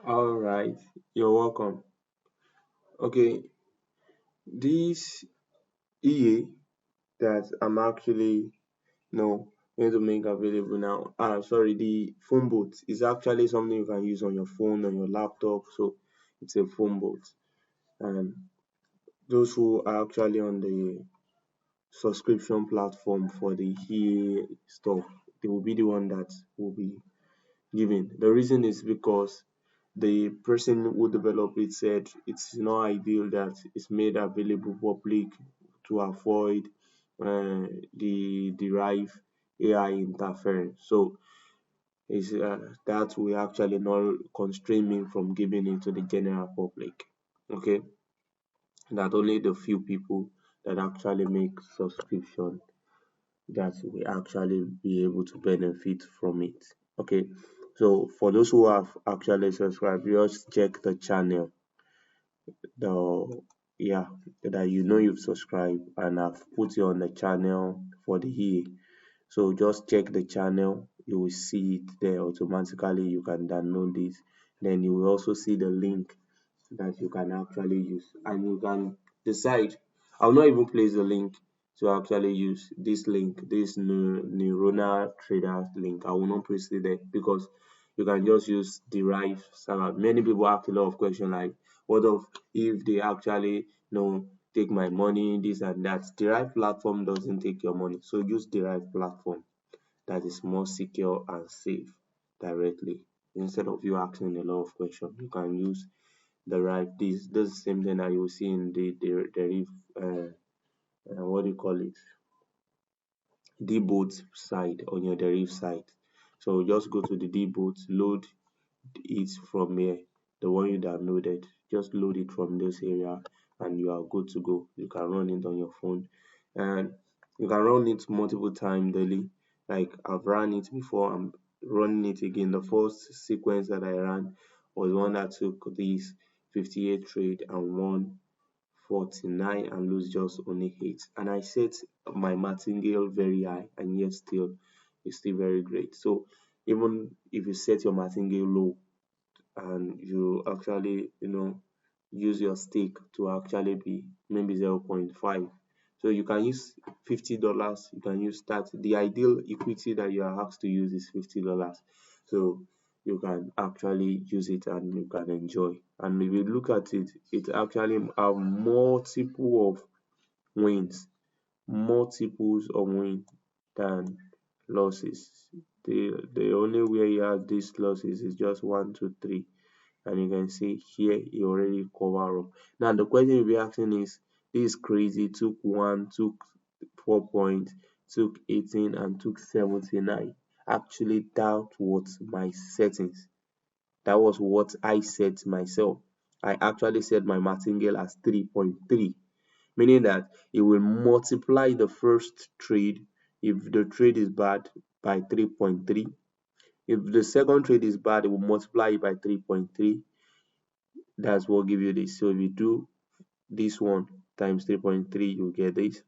All right, you're welcome. Okay, this EA that I'm actually going to make available now. Sorry, the phone boot is actually something you can use on your phone, on your laptop. So it's a phone boot, and those who are actually on the subscription platform for the EA stuff, they will be the one that will be given. The reason is because the person who developed it said it's not ideal that it's made available public to avoid the derived AI interference. So is that will actually not constrain me from giving it to the general public. Okay, that only the few people that actually make subscription that will actually be able to benefit from it. Okay, so for those who have actually subscribed, just check the channel, the yeah, that you've subscribed, and I've put you on the channel for the year. So just check the channel, you will see it there automatically. You can download it, then you will also see the link that you can actually use, and you can decide. I'll not even place the link to actually use this link, this neuronal traders link. I will not place it there because you can just use derived salad. Many people ask a lot of questions like, what if they actually take my money, this and that. Derived platform doesn't take your money, so use derived platform that is more secure and safe directly. Instead of you asking a lot of questions, you can use the right this same thing that you will see in the what do you call it, dboot side, on your deriv side. So just go to the dboot, load it from here, the one you downloaded, just load it from this area, and you are good to go. You can run it on your phone, and you can run it multiple times daily. Like I've run it before, I'm running it again. The first sequence that I ran was one that took this 58 trade and won 49 and lose just only 8. And I set my martingale very high, and yet still it's still very great. So even if you set your martingale low and you actually use your stake to actually be maybe 0.5, so you can use $50, you can use that. The ideal equity that you are asked to use is $50, so you can actually use it and you can enjoy. And if you look at it, it actually have multiple of wins, multiples of wins than losses. The only way he has these losses is just 1, 2, 3, and you can see here he already cover up. Now the question you'll be asking is, this is crazy, took 1, took 4 points, took 18 and took 79. Actually that was my settings, that was what I set myself. I actually set my martingale as 3.3, meaning that it will multiply the first trade if the trade is bad by 3.3. If the second trade is bad, it will multiply it by 3.3. That's what give you this. So if you do this one times 3.3, you get this.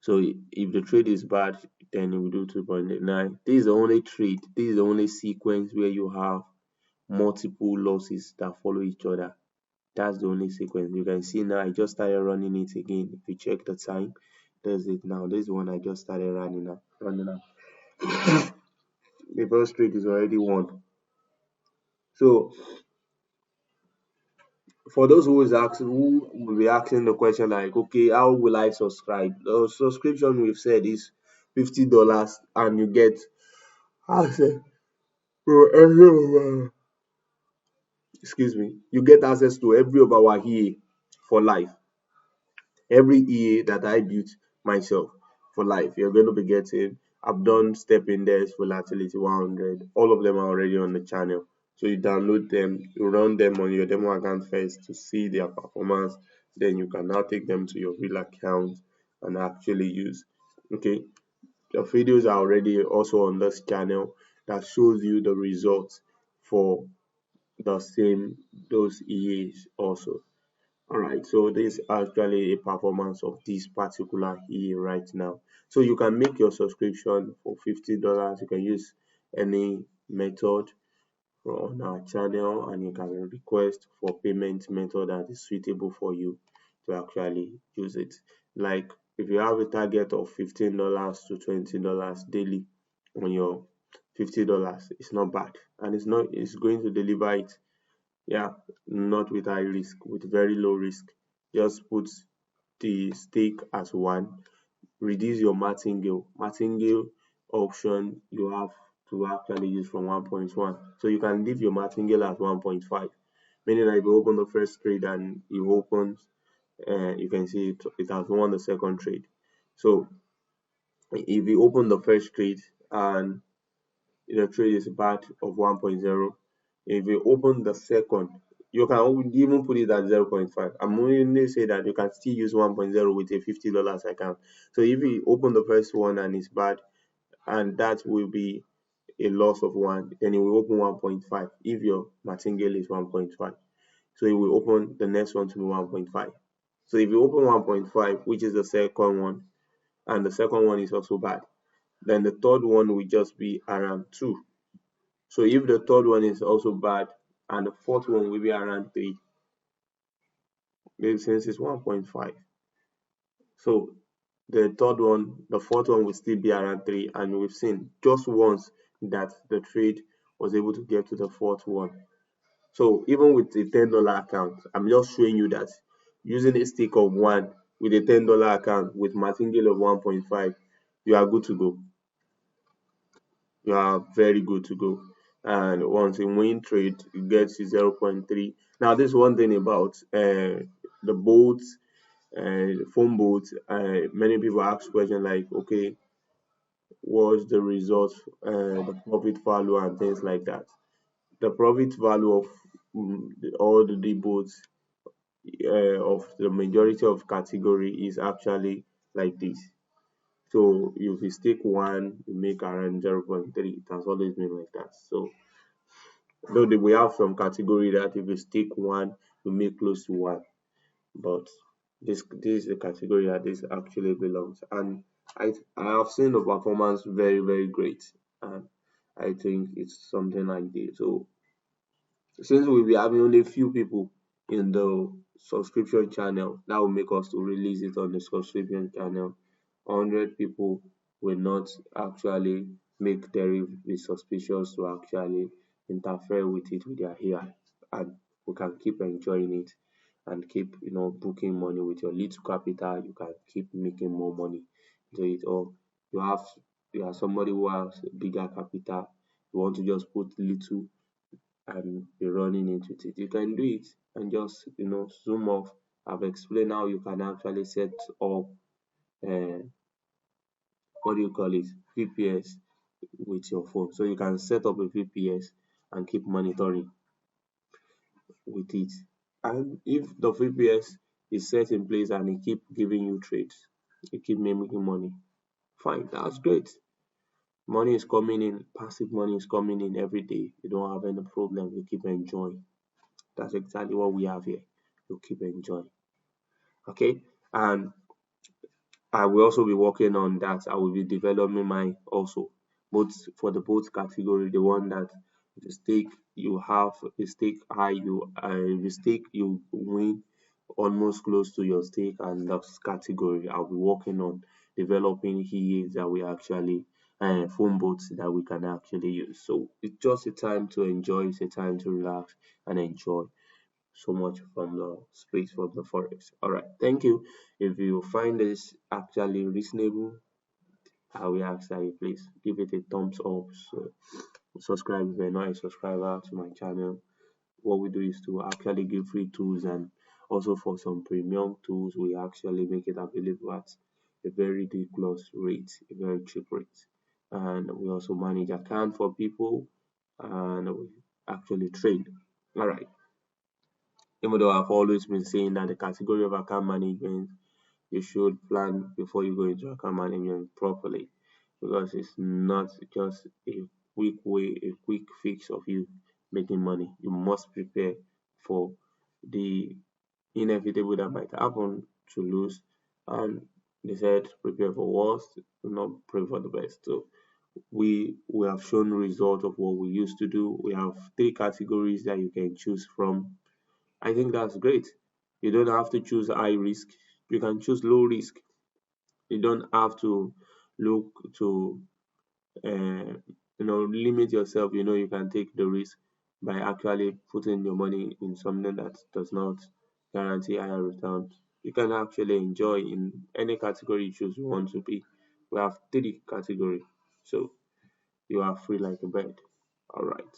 So if the trade is bad, then you will do 2.9. This is the only trade, this is the only sequence where you have multiple losses that follow each other. That's the only sequence. You can see now I just started running it again. If you check the time, there's it now. This is one I just started running now. The first trade is already won. So for those who will be asking the question like, okay, how will I subscribe? The subscription we've said is $50, and you get access to every of you get access to every of our EA for life. Every EA that I built myself for life, you're going to be getting. I've done step index, volatility 100. All of them are already on the channel. So you download them, you run them on your demo account first to see their performance. Then you can now take them to your real account and actually use. Okay, the videos are already also on this channel that shows you the results for the same those EAs also. Alright, so this is actually a performance of this particular EA right now. So you can make your subscription for $50. You can use any method on our channel, and you can request for payment method that is suitable for you to actually use it. Like if you have a target of $15 to $20 daily on your $50, it's not bad, and it's going to deliver it. Yeah, not with high risk, with very low risk. Just put the stake as one, reduce your martingale. Martingale option you have to actually use from 1.1. So you can leave your martingale at 1.5, meaning that if you open the first trade and you open, you can see it has won the second trade. So if you open the first trade and the trade is bad of 1.0, if you open the second, you can even put it at 0.5. I'm only say that you can still use 1.0 with a $50 account. So if you open the first one and it's bad, and that will be a loss of 1, then it will open 1.5 if your martingale is 1.5. So it will open the next one to be 1.5. So if you open 1.5, which is the second one, and the second one is also bad, then the third one will just be around 2. So if the third one is also bad and the fourth one will be around 3, maybe since it's 1.5. So the fourth one will still be around 3, and we've seen just once that the trade was able to get to the fourth one. So even with a $10 account, I'm just showing you that using a stake of 1 with a $10 account with martingale of 1.5, you are good to go. You are very good to go. And once you win trade, you get to 0.3. Now, this one thing about the boats, phone boats. Many people ask questions like, okay, what's the result, the profit value, and things like that. The profit value of all the boats of the majority of category is actually like this. So if you stake 1, you make around 0.3. It has always been like that. So though we have some category that if you stake 1, you make close to 1, but this is the category that this actually belongs. And I have seen the performance very, very great, and I think it's something like this. So since we'll be having only few people in the subscription channel, that will make us to release it on the subscription channel. 100 people will not actually make Derived be suspicious to actually interfere with it with their AI, and we can keep enjoying it and keep booking money with your little capital. You can keep making more money to it. Or you are somebody who has bigger capital, you want to just put little and be running into it. You can do it and just zoom off. I've explained how you can actually set up uh, what do you call it, VPS with your phone. So you can set up a VPS and keep monitoring with it. And if the VPS is set in place and it keep giving you trades, it keep making money, fine, that's great. Money is coming in, passive money is coming in every day. You don't have any problem. You keep enjoying. That's exactly what we have here. You keep enjoying. Okay, and I will also be working on that. I will be developing mine also, both for the both category, the one that the stake you have a stake high, the stake you win almost close to your stake, and that category I'll be working on developing here that we actually phone boats that we can actually use. So it's just a time to enjoy, it's a time to relax and enjoy so much from the space from the forex. All right, thank you. If you find this actually reasonable, I will ask that you please give it a thumbs up. So subscribe if you're not a subscriber to my channel. What we do is to actually give free tools, and also for some premium tools, we actually make it available at a very ridiculous rate, a very cheap rate. And we also manage account for people, and we actually trade. All right. Even though I've always been saying that the category of account management, you should plan before you go into account management properly, because it's not just a quick way, a quick fix of you making money. You must prepare for the inevitable that might happen to lose. And they said prepare for worst, not pray for the best. So we have shown result of what we used to do. We have three categories that you can choose from. I think that's great. You don't have to choose high risk. You can choose low risk. You don't have to look to limit yourself. You can take the risk by actually putting your money in something that does not guarantee higher returns. You can actually enjoy in any category you choose you want to be. We have three categories, so you are free like a bird. All right.